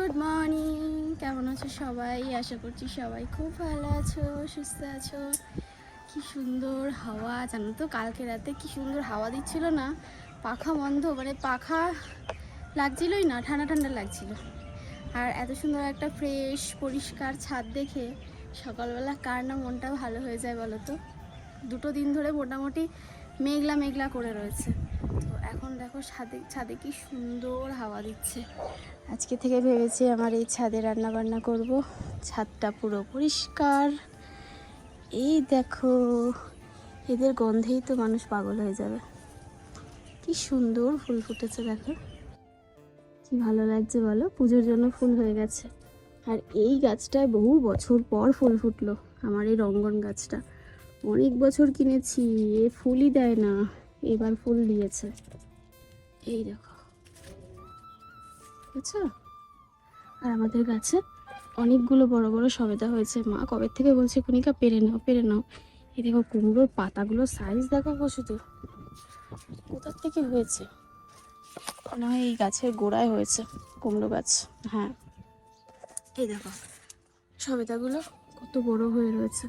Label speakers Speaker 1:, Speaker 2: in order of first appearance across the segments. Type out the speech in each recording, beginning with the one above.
Speaker 1: Good morning, কেমন আছো সবাই? আশা করছি সবাই খুব ভালো আছো, সুস্থ আছো। কি সুন্দর হাওয়া জানো তো, কালকে রাতে কি সুন্দর হাওয়া দিচ্ছিল না, পাখা বন্ধ, মানে পাখা লাগছিলই না, ঠান্ডা ঠান্ডা লাগছিল। আর এত সুন্দর একটা ফ্রেশ পরিষ্কার ছাদ দেখে সকালবেলা কার না মনটা ভালো হয়ে যায় বলো তো। দুটো দিন ধরে মোটামুটি মেঘলা মেঘলা করে রয়েছে, তো এখন দেখো ছাদে ছাদে কি সুন্দর হাওয়া দিচ্ছে। আজকে থেকে ভেবেছি আমার এই ছাদে রান্না বান্না করব। ছাদটা পুরো পরিষ্কার। এই দেখো, এদের গন্ধেই তো মানুষ পাগল হয়ে যাবে। কি সুন্দর ফুল ফুটেছে দেখো, কি ভালো লাগছে বলো। পুজোর জন্য ফুল হয়ে গেছে। আর এই গাছটায় বহু বছর পর ফুল ফুটলো, আমার এই রঙ্গন গাছটা। অনেক বছর কিনেছি, এ ফুলই দেয় না, এবার ফুল দিয়েছে। এই দেখো, বুঝছো? আর আমাদের গাছে অনেকগুলো বড় বড় সবেদা হয়েছে। মা কবে থেকে বলছে কণিকা পেরে নাও পেরে নাও। এই দেখো কুমড়োর পাতাগুলো সাইজ দেখো গো, শুধু কোথার থেকে হয়েছে মনে হয় এই গাছের গোড়ায় হয়েছে কুমড়ো গাছ। হ্যাঁ, এই দেখো সবেদাগুলো কত বড় হয়ে রয়েছে,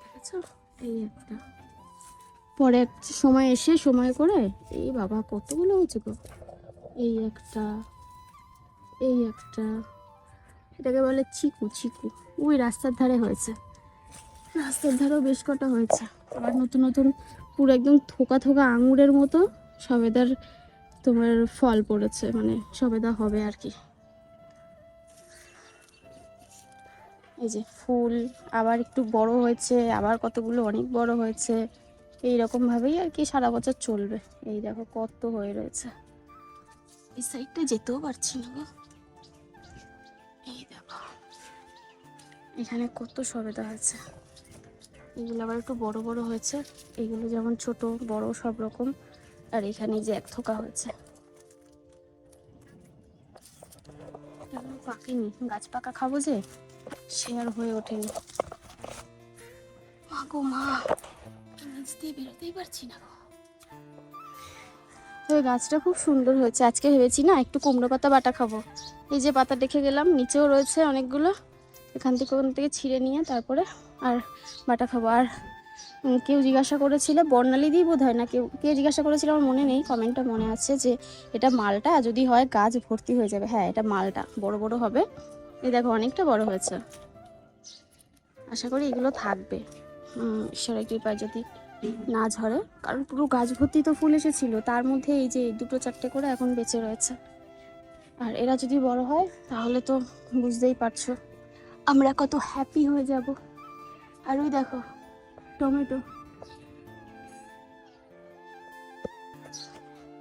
Speaker 1: দেখেছো? এই একটা, পরে এক সময় এসে সময় করে, এই বাবা কতগুলো হয়েছে গো। এই একটা, এই একটা, এটাকে বলে চিকু। চিকু ওই রাস্তার ধারে হয়েছে, রাস্তার ধারেও বেশ কটা হয়েছে। আবার নতুন নতুন পুরো একদম থোকা থোকা আঙুরের মতো সবেদার তোমার ফল পড়েছে, মানে সবেদা হবে আর কি। এই যে ফুল আবার একটু বড় হয়েছে, আবার কতগুলো অনেক বড় হয়েছে। এই রকম ভাবেই আর কি সারা বছর চলবে। এই দেখো কত হয়ে রয়েছে। এই সাইডটা যেতেও পারছি না গো। এই দেখো এখানে কত সবেদা হয়েছে। এগুলো আবার একটু বড় বড় হয়েছে, এগুলো যেমন ছোট বড় সব রকম। আর এখানে যে এক থোকা হয়েছে, এখনো পাকেনি। গাছ পাকা খাবো যে, সে আর হয়ে ওঠেনি। মা গো মা, নিচ দিয়ে বেরোতেই পারছি না গো। তো গাছটা খুব সুন্দর হয়েছে। আজকে ভেবেছি না একটু কুমড়ো পাতা বাটা খাবো। এই যে পাতা দেখে গেলাম, নিচেও রয়েছে অনেকগুলো, এখান থেকে ওখান থেকে ছিঁড়ে নিয়ে তারপরে আর বাটা খাবো। আর কেউ জিজ্ঞাসা করেছিল, বর্ণালী দি বোধ হয় না, কে জিজ্ঞাসা করেছিল আমার মনে নেই, কমেন্টটা মনে আছে যে এটা মালটা, যদি হয় গাছ ভর্তি হয়ে যাবে। হ্যাঁ, এটা মালটা, বড় বড় হবে। এই দেখো অনেকটা বড় হয়েছে। আশা করি এগুলো থাকবে ঈশ্বরের কৃপায়, যদি না ঝরে। কারণ পুরো গাছ ভর্তি তো ফুল এসেছিল, তার মধ্যে এই যে দুটো চারটে করে এখন বেঁচে রয়েছে। আর এরা যদি বড় হয় তাহলে তো বুঝতেই পারছো আমরা কত হ্যাপি হয়ে যাব। আর ওই দেখো টমেটো,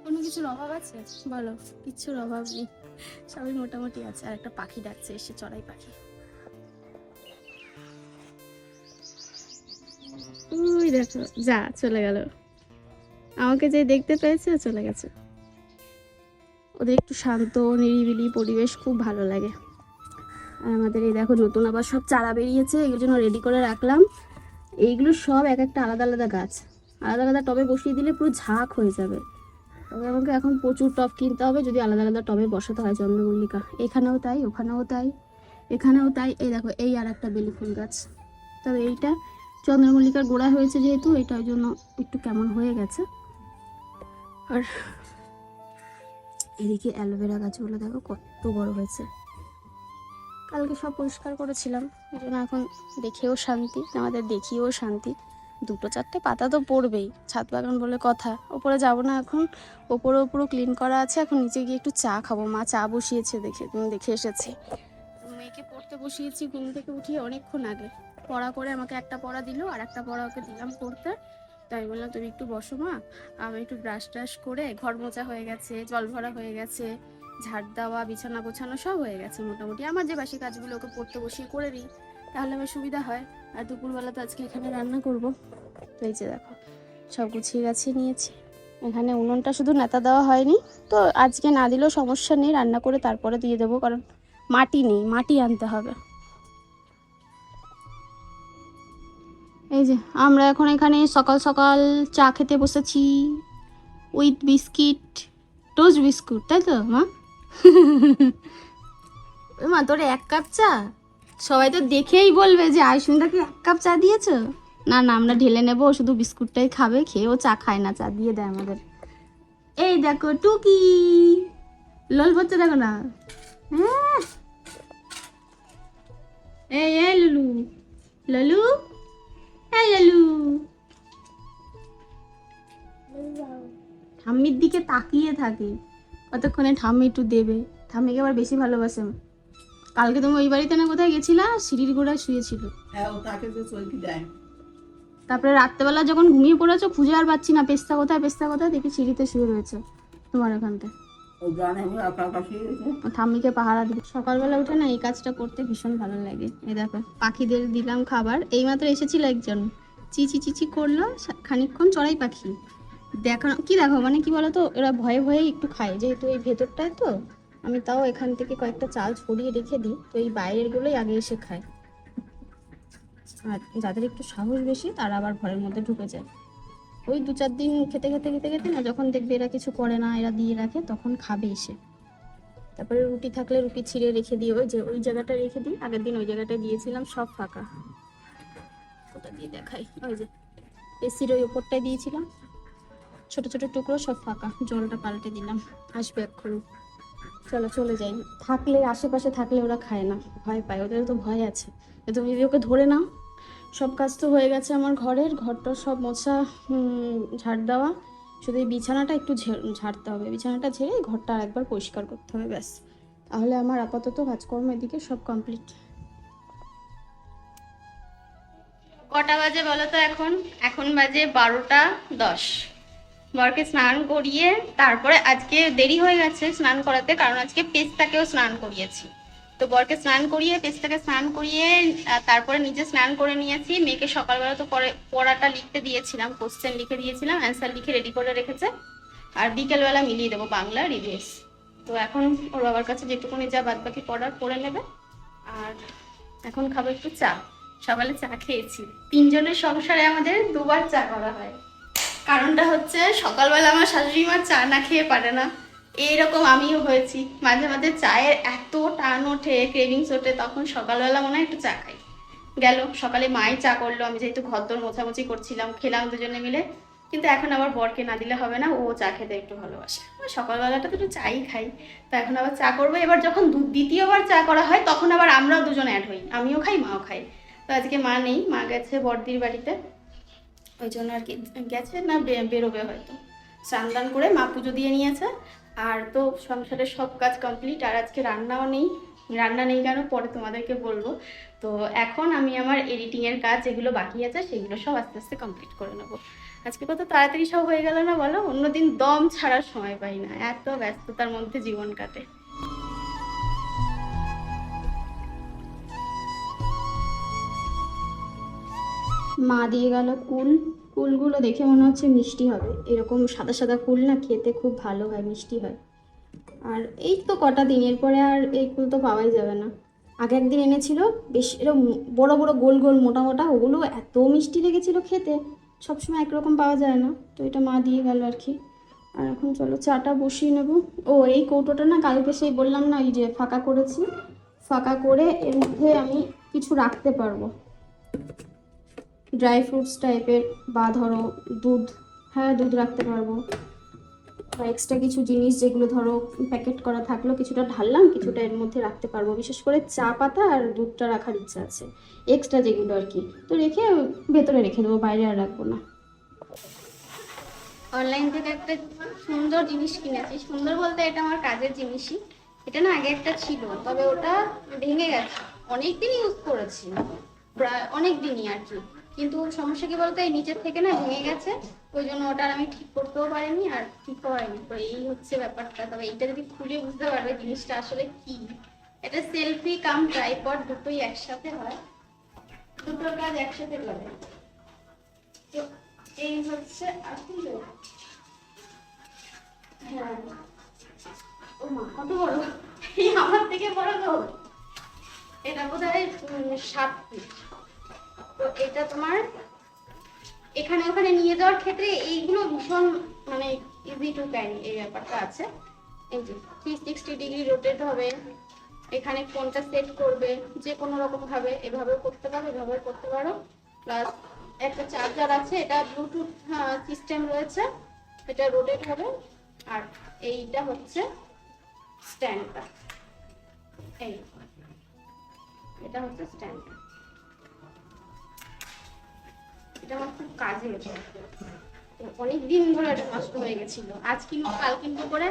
Speaker 1: কোনো কিছুর অভাব আছে বলো? কিচ্ছুর অভাব নেই, সবই মোটামুটি আছে। আর একটা পাখি ডাকছে, এসে চড়াই পাখি। ওই দেখো, যা চলে গেল, আমাকে যে দেখতে পেয়েছে চলে গেছে। ওদের একটু শান্ত নিরিবিলি পরিবেশ খুব ভালো লাগে। আর আমাদের এই দেখো নতুন আবার সব চারা বেরিয়েছে, এগুলোর জন্য রেডি করে রাখলাম। এইগুলো সব এক একটা আলাদা আলাদা গাছ, আলাদা আলাদা টবে বসিয়ে দিলে পুরো ঝাঁক হয়ে যাবে। তবে আমাকে এখন প্রচুর টব কিনতে হবে যদি আলাদা আলাদা টবে বসাতে হয়। চন্দ্রমল্লিকা এখানেও তাই, ওখানেও তাই, এখানেও তাই। এই দেখো এই আর একটা বেলি ফুল গাছ। তবে এইটা চন্দ্রমল্লিকার গোড়া হয়েছে যেহেতু, এটা ওই জন্য একটু কেমন হয়ে গেছে। আর এদিকে অ্যালোভেরা গাছগুলো দেখো কত বড় হয়েছে। কালকে সব পরিষ্কার করেছিলাম, এই জন্য এখন দেখেও শান্তি, আমাদের দেখিয়েও শান্তি। দুটো চারটে পাতা তো পড়বেই, ছাদ বাগান বলে কথা। ওপরে যাব না এখন, ওপরেও পুরো ক্লিন করা আছে। এখন নিচে গিয়ে একটু চা খাবো, মা চা বসিয়েছে, দেখে এসেছি। মেয়েকে পড়তে বসিয়েছি ঘুম থেকে উঠিয়ে অনেকক্ষণ আগে। পড়া করে আমাকে একটা পড়া দিল, আর একটা পড়া ওকে দিলাম পড়তে। তাই বললাম তুমি একটু বসো মা, আমি একটু ব্রাশ ট্রাশ করে, ঘর মোছা হয়ে গেছে, জল ভরা হয়ে গেছে, ঝাড় দেওয়া বিছানা গোছানো সব হয়ে গেছে মোটামুটি। আমার যে বাসি কাজগুলো ওকে পড়তে বসিয়ে করে দিই, তাহলে আমার সুবিধা হয়। আর দুপুরবেলা তো আজকে এখানে রান্না করব। তো এই যে দেখো সব গুছিয়ে গাছিয়ে নিয়েছি। এখানে উনুনটা শুধু নেতা দেওয়া হয়নি, তো আজকে না দিলেও সমস্যা নেই, রান্না করে তারপরে দিয়ে দেবো, কারণ মাটি নেই, মাটি আনতে হবে। এই যে আমরা এখন এখানে সকাল সকাল চা খেতে বসেছি, উইথ বিস্কিট, টোস্ট বিস্কুট, তাই তো মা? ওই মা তোর 1 কাপ চা? সবাই তো দেখেই বলবে যে আয়ুষ্মিতাকে 1 কাপ চা দিয়েছো। না না, আমরা ঢেলে নেবো, শুধু বিস্কুটটাই খাবে, খেয়ে ও চা খায় না, চা দিয়ে দেয় আমাদের। এই দেখো টুকি লোল পড়ছে, দেখো না। হ্যাঁ, এই এই লুলু, ললু, এই ললু, ঠাম্মির দিকে তাকিয়ে থাকে কতক্ষণে ঠাম্মি একটু দেবে। ঠাম্মিকে আবার বেশি ভালোবাসে। কালকে তুমি ওই বাড়িতে না কোথায় গেছিলা, সিঁড়ির গোড়ায় শুয়েছিল।
Speaker 2: হ্যাঁ, ও তাকে তো চলকি দেয়।
Speaker 1: তারপরে রাত্রেবেলা যখন ঘুমিয়ে পড়েছো, খুঁজে আর পাচ্ছি না পেস্তা কোথায়, পেস্তা কোথায়, দেখি সিঁড়িতে শুয়ে রয়েছে তোমার ওখানটায়।
Speaker 2: ও জানে ও একা একা শুয়ে গেছে।
Speaker 1: ও ঠাম্মিকে পাহারা দিবে। সকালবেলা উঠে না এই কাজটা করতে ভীষণ ভালো লাগে। এই দেখো পাখিদের দিলাম খাবার, এইমাত্র এসেছিল একজন, চিচি চিচি করলো, খানিকক্ষণ চড়াই পাখি। দেখো কি দেখো, মানে কি বলতো, এরা ভয়ে ভয়ে একটু খায়, যেহেতু এই ভেতরটায় তো আমি তাও এখান থেকে কয়েকটা চাল ছড়িয়ে রেখে দিই, তো এই বাইরের গুলোই আগে এসে খায়। আর যাদের একটু সাহস বেশি তারা আবার ঘরের মধ্যে ঢুকে যায়। ওই 2-4 দিন খেতে খেতে খেতে খেতে না, যখন দেখবে এরা কিছু করে না, এরা দিয়ে রাখে, তখন খাবে এসে। তারপরে রুটি থাকলে রুটি ছিঁড়ে রেখে দিই, ওই যে ওই জায়গাটা রেখে দিই, আগের দিন ওই জায়গাটা দিয়েছিলাম, সব ফাঁকা। ওটা দিয়ে দেখাই, ওই যে এসির ওই ওপরটায় দিয়েছিলাম, ছোট ছোট টুকরো সব ফাঁকা, জলটা পাল্টে দিলাম। আসবে এক্ষুনি, চলো চলে যাই। থাকলে আশেপাশে থাকলে ওরা খায় না, ভয় পায়, ওদের তো ভয় আছে। তুমি যদি ওকে ধরে নাও। সব কাজ তো হয়ে গেছে আমার ঘরের, ঘরটা সব মোছা, ঝাড় দেওয়া, শুধু এই বিছানাটা একটু ঝাড়তে হবে, বিছানাটা ঝেড়ে ঘরটা আরেকবার পরিষ্কার করতে হবে, ব্যাস। তাহলে আমার আপাতত কাজকর্ম এদিকে সব কমপ্লিট। কটা বাজে বলো তো? এখন এখন বাজে 12টা 10। বরকে স্নান করিয়ে তারপরে, আজকে দেরি হয়ে গেছে স্নান করাতে, কারণ আজকে পেস্তাকেও স্নান করিয়েছি। তো বরকে স্নান করিয়ে, পেস্তাকে স্নান করিয়ে তারপরে নিজে স্নান করে নিয়েছি। মেয়েকে সকালবেলা তো পড়াটা লিখতে দিয়েছিলাম, কোশ্চেন লিখে দিয়েছিলাম, অ্যান্সার লিখে রেডি করে রেখেছে। আর বিকেলবেলা মিলিয়ে দেবো বাংলা আর ইভিএস। তো এখন ওর বাবার কাছে যেটুকুনি যা বাদ বাকি পড়ার পড়ে নেবে। আর এখন খাবো একটু চা। সকালে চা খেয়েছি। 3 জনের সংসারে আমাদের 2বার চা করা হয়। কারণটা হচ্ছে, সকালবেলা আমার শাশুড়ি মা চা না খেয়ে পারে না, এইরকম আমিও হয়েছি। মাঝে মাঝে চায়ের এত টান ওঠে, ক্রেভিংস ওঠে, তখন সকালবেলা মনে হয় একটু চা খাই। গেল সকালে মাই চা করলো, আমি যেহেতু ঘরদোর মোছামুছি করছিলাম, খেলাম দুজনে মিলে। কিন্তু এখন আবার বরকে না দিলে হবে না, ও চা খেতে একটু ভালোবাসে, সকালবেলাটা তো একটু চাই খাই। তো এখন আবার চা করবো। এবার যখন দ্বিতীয়বার চা করা হয়, তখন আবার আমরাও দুজন অ্যাড হই, আমিও খাই মাও খাই। তো আজকে মা নেই, মা গেছে বড়দির বাড়িতে, ওই জন্য আর কি গেছে, না বেরোবে হয়তো। স্নান করে মা পুজো দিয়ে নিয়েছে। আর তো সংসারের সব কাজ কমপ্লিট। আর আজকে রান্নাও নেই। রান্না নেই কেন পরে তোমাদেরকে বলবো। তো এখন আমি আমার এডিটিংয়ের কাজ যেগুলো বাকি আছে সেগুলো সব আস্তে আস্তে কমপ্লিট করে নেবো। আজকে কত তাড়াতাড়ি সব হয়ে গেল না বলো? অন্যদিন দম ছাড়ার সময় পাই না, এত ব্যস্ততার মধ্যে জীবন কাটে। মা দিয়ে গেল কুল। কুলগুলো দেখে মনে হচ্ছে মিষ্টি হবে, এরকম সাদা সাদা কুল না, খেতে খুব ভালো হয়, মিষ্টি হয়। আর এই তো কটা দিনের পরে আর এই কুল তো পাওয়াই যাবে না। আগে একদিন এনেছিল, বেশ এরকম বড় বড় গোল গোল মোটা মোটা, ওগুলো এত মিষ্টি লেগেছিল খেতে, সবসময় একরকম পাওয়া যায় না। তো এটা মা দিয়ে গেল আর কি। আর এখন চলো চাটা বসিয়ে নেব। ও এই কৌটোটা না কালকে সেই বললাম না, ওই যে ফাঁকা করেছি, ফাঁকা করে এর মধ্যে আমি কিছু রাখতে পারবো, ড্রাই ফ্রুটস টাইপের, বা ধরো দুধ, হ্যাঁ দুধ রাখতে পারবো, বা এক্সট্রা কিছু জিনিস যেগুলো ধরো প্যাকেট করা থাকলো, কিছুটা ঢাললাম, কিছুটা এর মধ্যে রাখতে পারবো। বিশেষ করে চা পাতা আর দুধটা রাখার ইচ্ছা আছে, এক্সট্রা যেগুলো আর কি। তো রেখে ভেতরে রেখে দেবো, বাইরে আর রাখবো না। অনলাইন থেকে একটা সুন্দর জিনিস কিনেছি, সুন্দর বলতে এটা আমার কাজের জিনিসই। এটা না আগে একটা ছিল, তবে ওটা ভেঙে গেছে, অনেক দিন ইউজ করেছি, প্রায় অনেক দিনই আর কি। কিন্তু সমস্যা কি বলতো, এই নিচের থেকে না ভেঙে গেছে, ওই জন্য ওটা আমি ঠিক করতেও পারিনি, আর ঠিক হয়নি। তো এই হচ্ছে ব্যাপারটা। তবে এইটা যদি খুলে বুঝতে পারবে জিনিসটা আসলে কি। এটা সেলফি কাম ট্রাইপড, দুটোই একসাথে হয়, দুটোর কাজ একসাথে করে। তো এই হচ্ছে আসলে, হ্যাঁ ও মা কত বড়, এই আমার থেকে বড় তো। এটা বোধহয় 7 ফিট। তো এটা তোমার এখানে ওখানে নিয়ে যাওয়ার ক্ষেত্রে এইগুলো ভীষণ মানে ইজি টু ক্যারি, এই ব্যাপারটা আছে। এই যে 360 ডিগ্রি রোটেট হবে, এখানে কোনটা সেট করবে যে কোনো রকম ভাবে এভাবেও করতে পারো, এভাবেও করতে পারো। প্লাস একটা চার্জার আছে, এটা ব্লুটুথ সিস্টেম রয়েছে, এটা রোটেট হবে। আর এইটা হচ্ছে স্ট্যান্ডটা, এই এটা হচ্ছে স্ট্যান্ড। এটা আমার খুব কাজে হচ্ছে, অনেক দিন ধরে এটা নষ্ট হয়ে গেছিল, আজ কিনবো কাল কিনবো করে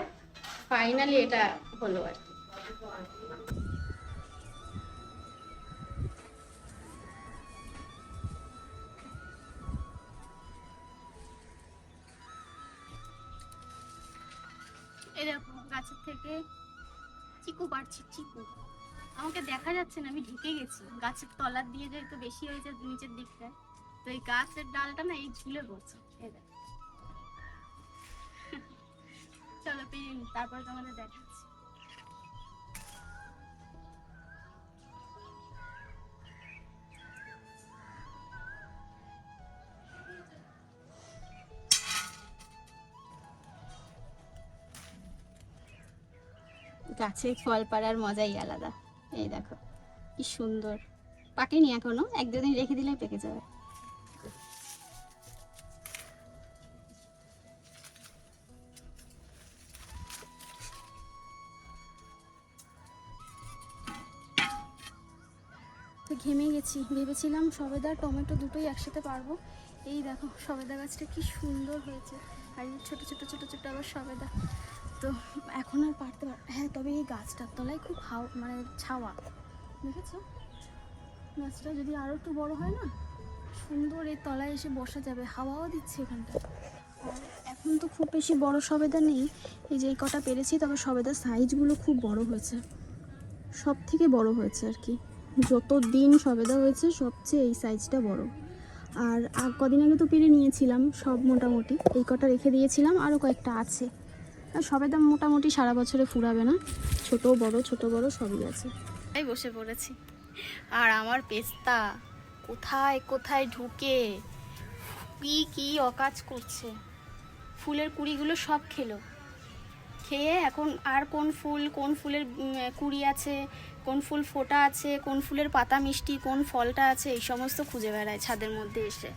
Speaker 1: ফাইনালি এটা হলো আর কি। এই দেখো গাছের থেকে চিকু পাড়ছি, চিকু আমাকে দেখা যাচ্ছে না, আমি ঢেকে গেছি গাছের তলার দিয়ে, যেহেতু বেশি হয়েছে নিচের দিকটায়, তো এই গাছের ডালটা না এই ঝুলে পড়ছে। এই দেখো চলো পেয়ে নি, তারপর তোমাদের দেখাচ্ছি। গাছে ফল পাড়ার মজাই আলাদা। এই দেখো কি সুন্দর, পাকেনি এখনো, এক দুদিন রেখে দিলেই পেকে যাবে। তো ঘেমে গেছি, ভেবেছিলাম সবেদা টমেটো দুটোই একসাথে পারবো। এই দেখো সবেদা গাছটা কি সুন্দর হয়েছে, আর এই ছোটো ছোটো ছোটো ছোটো আবার সবেদা। তো এখন আর পারতে পার, হ্যাঁ তবে এই গাছটার তলায় খুব মানে ছাওয়া, দেখেছো গাছটা যদি আরও একটু বড় হয় না, সুন্দর এই তলায় এসে বসা যাবে, হাওয়াও দিচ্ছে এখানটা। আর এখন তো খুব বেশি বড় সবেদা নেই, এই যে এই কটা পেরেছি, তবে সবেদার সাইজগুলো খুব বড় হয়েছে, সব থেকে বড় হয়েছে আর কি, যত দিন সবেদা হয়েছে সবচেয়ে এই সাইজটা বড়। আর কদিন আগে তো পেরে নিয়েছিলাম সব মোটামুটি, এই কটা রেখে দিয়েছিলাম, আরও কয়েকটা আছে। আর সবেদা মোটামুটি সারা বছরে ফুরাবে না, ছোট বড় সবই আছে। তাই বসে পড়েছি, আর আমার পেস্তা কোথায় কোথায় ঢুকে কি অকাজ করছে, ফুলের কুড়িগুলো সব খেয়ে এখন আর কোন ফুলের কুড়ি আছে, কোন ফুল ফোটা আছে, কোন ফুলের পাতা মিষ্টি, কোন ফলটা আছে, এই সমস্ত খুঁজে বেড়ায় ছাদের মধ্যে এসে।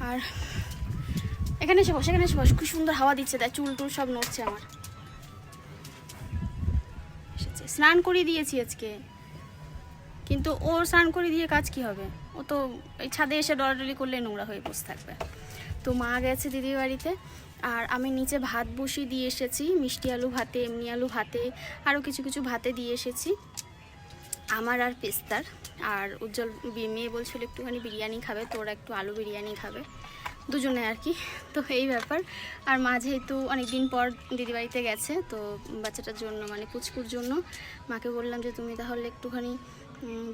Speaker 1: আর এখানে এসে বস, এখানে এসে বস, খুব সুন্দর হাওয়া দিচ্ছে, তাই চুল টুল সব নড়ছে আমার। এসেছে, স্নান করিয়ে দিয়েছি আজকে, কিন্তু ওর স্নান করে দিয়ে কাজ কি হবে, ও তো এই ছাদে এসে ডলাডলি করলে নোংরা হয়ে বসে থাকবে। তো মা গেছে দিদির বাড়িতে, আর আমি নিচে ভাত বসিয়ে দিয়ে এসেছি, মিষ্টি আলু ভাতে, এমনি আলু ভাতে, আরও কিছু কিছু ভাতে দিয়ে এসেছি আমার আর পেস্তার। আর উজ্জ্বল মেয়ে বলছিল একটুখানি বিরিয়ানি খাবে, তো ওরা একটু আলু বিরিয়ানি খাবে দুজনে আর কি। তো এই ব্যাপার। আর মা যেহেতু অনেকদিন পর দিদিবাড়িতে গেছে, তো বাচ্চাটার জন্য মানে পুচকুর জন্য মাকে বললাম যে তুমি তাহলে একটুখানি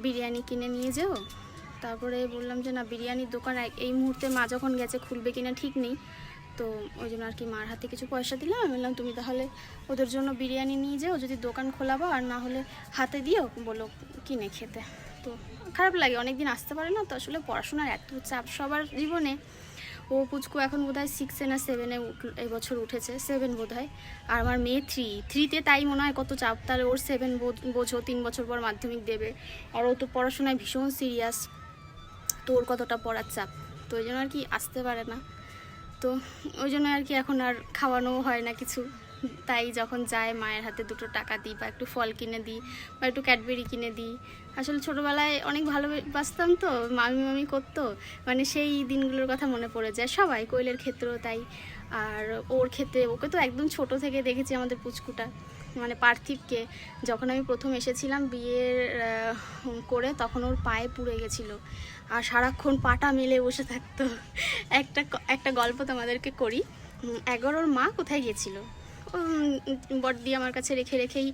Speaker 1: বিরিয়ানি কিনে নিয়ে যাও। তারপরে বললাম যে না, বিরিয়ানির দোকান এই মুহূর্তে মা যখন গেছে খুলবে কিনা ঠিক নেই, তো ওই জন্য আর কি মার হাতে কিছু পয়সা দিলাম, আমি বললাম তুমি তাহলে ওদের জন্য বিরিয়ানি নিয়ে যাও, যদি দোকান খোলাবো, আর না হলে হাতে দিও, বলো কিনে খেতে। তো খারাপ লাগে, অনেকদিন আসতে পারে না তো, আসলে পড়াশোনার এত চাপ সবার জীবনে। ও পুচকু এখন বোধহয় 6 না 7-এ এই বছর উঠেছে, 7 বোধহয়, আর আমার মেয়ে 3-তে, তাই মনে হয় কত চাপ, তাহলে ওর 7 বোঝো, 3 বছর পর মাধ্যমিক দেবে, আর ও তো পড়াশোনায় ভীষণ সিরিয়াস, তো ওর কতটা পড়ার চাপ, তো ওই জন্য আর কি আসতে পারে না। তো ওই জন্য আর কি এখন আর খাওয়ানোও হয় না কিছু, তাই যখন যায় মায়ের হাতে 2 টাকা দিই, বা একটু ফল কিনে দিই, বা একটু ক্যাডবেরি কিনে দিই। আসলে ছোটোবেলায় অনেক ভালোবাসতাম তো, মামি করতো, মানে সেই দিনগুলোর কথা মনে পড়ে যায় সবাই, কোয়েলের ক্ষেত্রেও তাই। আর ওর ক্ষেত্রে, ওকে তো একদম ছোট থেকে দেখেছি আমাদের পুচকুটা, মানে পার্থিবকে যখন আমি প্রথম এসেছিলাম বিয়ের করে, তখন ওর পায়ে পুড়ে গেছিলো, আর সারাক্ষণ পাটা মেলে বসে থাকতো। একটা গল্প তোমাদেরকে করি। একবার ওর মা কোথায় গিয়েছিল, বড়দি আমার কাছে রেখেই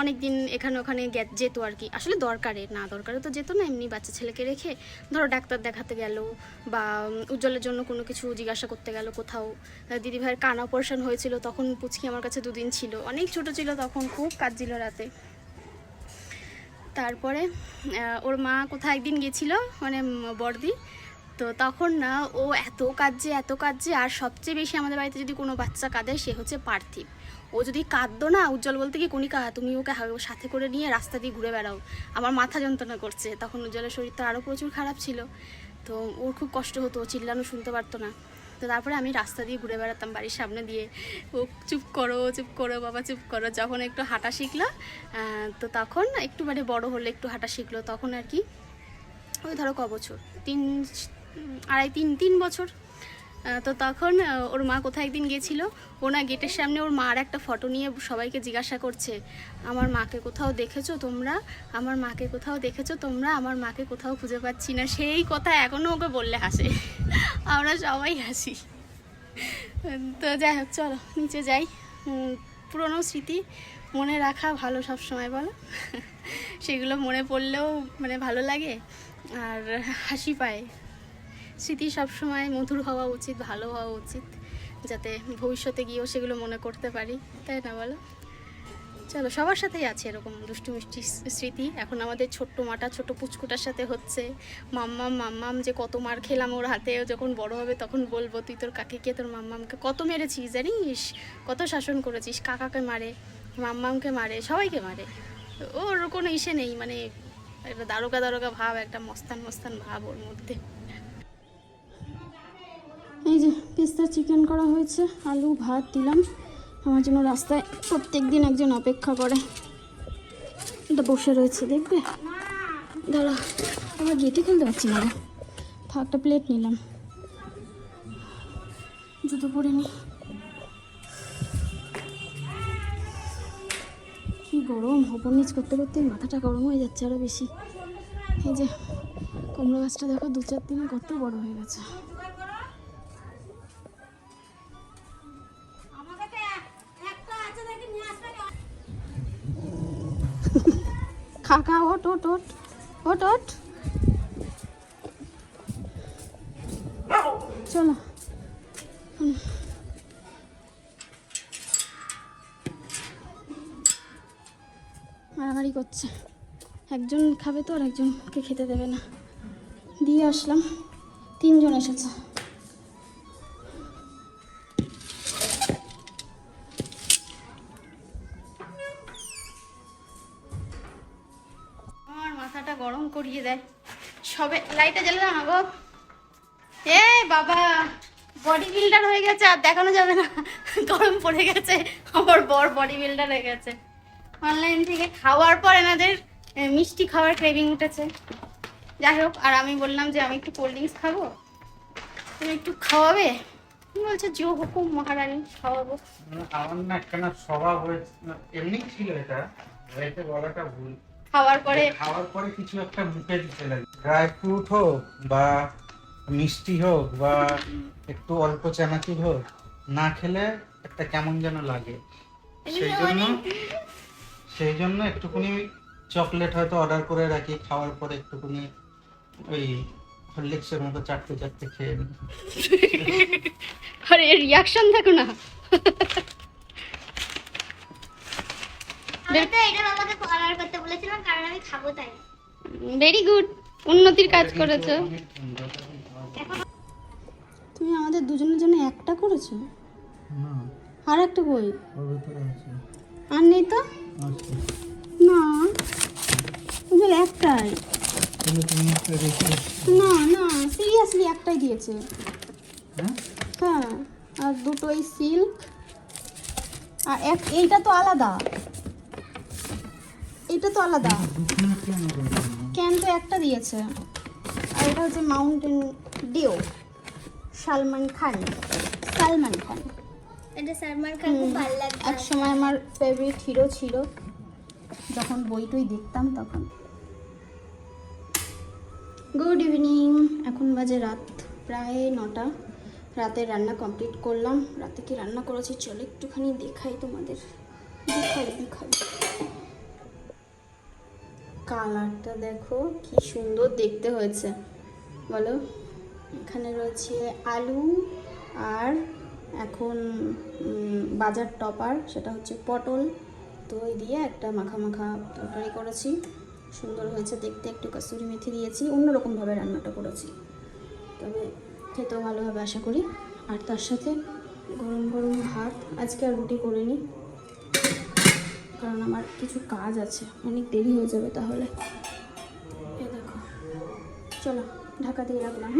Speaker 1: অনেক দিন এখানে ওখানে যেত আর কি, আসলে দরকারে তো যেত না, এমনি বাচ্চা ছেলেকে রেখে ধরো ডাক্তার দেখাতে গেল, বা উজ্জ্বলের জন্য কোনো কিছু জিজ্ঞাসা করতে গেল কোথাও। দিদিভাইয়ের কান অপারেশন হয়েছিল, তখন পুচকি আমার কাছে 2 দিন ছিল, অনেক ছোট ছিল তখন, খুব কাঁদছিল রাতে। তারপরে ওর মা কোথায় একদিন গেছিল, মানে বড়দি, তো তখন না ও এত কাঁদছে, আর সবচেয়ে বেশি আমাদের বাড়িতে যদি কোনো বাচ্চা কাঁদে সে হচ্ছে পার্থিব। ও ও যদি কাঁদতো না, উজ্জ্বল বলতে কি কণিকা তুমি ওকে সাথে করে নিয়ে রাস্তা দিয়ে ঘুরে বেড়াও, আমার মাথা যন্ত্রণা করছে। তখন উজ্জ্বলের শরীর তো আরও প্রচুর খারাপ ছিল, তো ওর খুব কষ্ট হতো, ও চিল্লানো শুনতে পারতো না। তো তারপরে আমি রাস্তা দিয়ে ঘুরে বেড়াতাম বাড়ির সামনে দিয়ে, ও চুপ করো বাবা চুপ করো। যখন একটু হাঁটা শিখলো, তো তখন একটু মানে বড় হলে একটু হাঁটা শিখলো, তখন আর কি ওই ধরো ক বছর, 3 বছর। তো তখন ওর মা কোথায় একদিন গেছিলো, ও না গেটের সামনে ওর মার একটা ফটো নিয়ে সবাইকে জিজ্ঞাসা করছে, আমার মাকে কোথাও দেখেছো তোমরা, আমার মাকে কোথাও দেখেছো তোমরা, আমার মাকে কোথাও খুঁজে পাচ্ছি না। সেই কথা এখনও ওকে বললে হাসে, আমরা সবাই হাসি। তো যাই হোক, চলো নিচে যাই। পুরনো স্মৃতি মনে রাখা ভালো সব সময়, বলো? সেগুলো মনে পড়লেও মানে ভালো লাগে আর হাসি পায়। স্মৃতি সবসময় মধুর হওয়া উচিত, ভালো হওয়া উচিত, যাতে ভবিষ্যতে গিয়েও সেগুলো মনে করতে পারি, তাই না বলো? চলো, সবার সাথেই আছে এরকম দুষ্টু মিষ্টি স্মৃতি। এখন আমাদের ছোট্ট মাটা ছোট পুচকুটার সাথে হচ্ছে। মাম্মাম যে কত মার খেলাম ওর হাতে, যখন বড় হবে তখন বলবো তুই তোর কাকিকে তোর মাম্মামকে কত মেরেছিস জানিস, কত শাসন করেছিস, কাকাকে মারে, মাম্মামকে মারে, সবাইকে মারে। ওর কোনো ইসে নেই, মানে একটা দারোগা ভাব, একটা মস্তান ভাব ওর মধ্যে। এই যে পিস্তা চিকেন করা হয়েছে, আলু ভাত দিলাম। আমার জন্য রাস্তায় প্রত্যেক দিন একজন অপেক্ষা করে, এটা বসে রয়েছে, দেখবে? দাঁড়া, আমার গেটে খেলতে পারছি না, একটা প্লেট নিলাম, জুতো পরে নি। কি গরম, ওপর নিচ করতে করতে মাথাটা গরম হয়ে যাচ্ছে আরও বেশি। এই যে কুমড়ো গাছটা দেখো 2-4 দিনে কত বড় হয়ে গেছে। কাকা ওট ওট ওট ওট ওট, চলো। মারামারি করছে, একজন খাবে তো আর একজনকে খেতে দেবে না। দিয়ে আসলাম, 3 জন এসেছে। আমার মাথাটা গরম করিয়ে দেয় সবে। লাইটটা জ্বালে না গো, এ বাবা বডি বিল্ডার হয়ে গেছে, আর দেখানো যাবে না, গরম পড়ে গেছে। আমার বর বডি বিল্ডার হয়ে গেছে। অনলাইন থেকে খাওয়ার পর এনাদের মিষ্টি খাওয়ার ক্রেভিং উঠেছে। যাই হোক, আর আমি বললাম যে আমি একটু কোল্ড ড্রিঙ্কস খাবো, তুমি একটু খাওয়াবে? বলছে জো হুকুম মহারানী, খাওয়াবো।
Speaker 3: আমার না একখানা স্বভাব হয়েছে, এমনি ছিল, এটা হয়েছে বলাটা ভুল। খাওয়ার পরে কিছু একটা মুখে দিতে লাগে, ড্রাই ফ্রুট হোক বা মিষ্টি হোক বা একটু অল্প চানাচুর হোক, না খেলে একটা কেমন যেন লাগে। সেই জন্য একটুখানি চকলেট হয়তো অর্ডার করে রাখি, খাওয়ার পরে একটুখানি ওই হরলিক্সের মতো চাটতে খেয়ে নিই।
Speaker 1: আরে রিয়াকশন দেখো না।
Speaker 4: আমি তো এটা বাবাকে অর্ডার করতে বলেছিলাম কারণ আমি খাবো তাই।
Speaker 1: ভেরি গুড, উন্নতির কাজ করেছো। তুমি আমাদের দুজনের জন্য একটা করেছো?
Speaker 3: না,
Speaker 1: আর একটা বই
Speaker 3: ওর ভিতরে আছে।
Speaker 1: আর নেই তো? না, বুঝল একটাই। না না, সিরিয়াসলি একটাই দিয়েছে। হ্যাঁ, আর দুটোই সিল্ক, আর এইটা তো আলাদা, এটা তো আলাদা। ক্যান তো একটা দিয়েছে, আর এটা হচ্ছে মাউন্টেন ডিউ, সালমান খান।
Speaker 4: এটা সালমান খান খুব ভালো লাগে।
Speaker 1: এক সময় আমার ফেভারিট হিরো ছিল, যখন বইটই দেখতাম তখন। গুড ইভিনিং, এখন বাজে রাত প্রায় 9টা। রাতের রান্না কমপ্লিট করলাম। রাতে কি রান্না করেছি চলো একটুখানি দেখাই তোমাদের, দেখাই। কালারটা দেখো কি সুন্দর দেখতে হয়েছে বলো। এখানে রয়েছে আলু, আর এখন বাজার টপার, সেটা হচ্ছে পটল। তো ওই দিয়ে একটা মাখা তরকারি করেছি, সুন্দর হয়েছে দেখতে। একটু কাসুরি মেথি দিয়েছি, অন্যরকমভাবে রান্নাটা করেছি, তবে খেতেও ভালো হবে আশা করি। আর তার সাথে গরম গরম ভাত, আজকে আর রুটি করিনি, কারণ আমার কিছু কাজ আছে, অনেক দেরি হয়ে যাবে তাহলে। এ দেখো, চলো ঢাকা দিয়ে রাখলাম।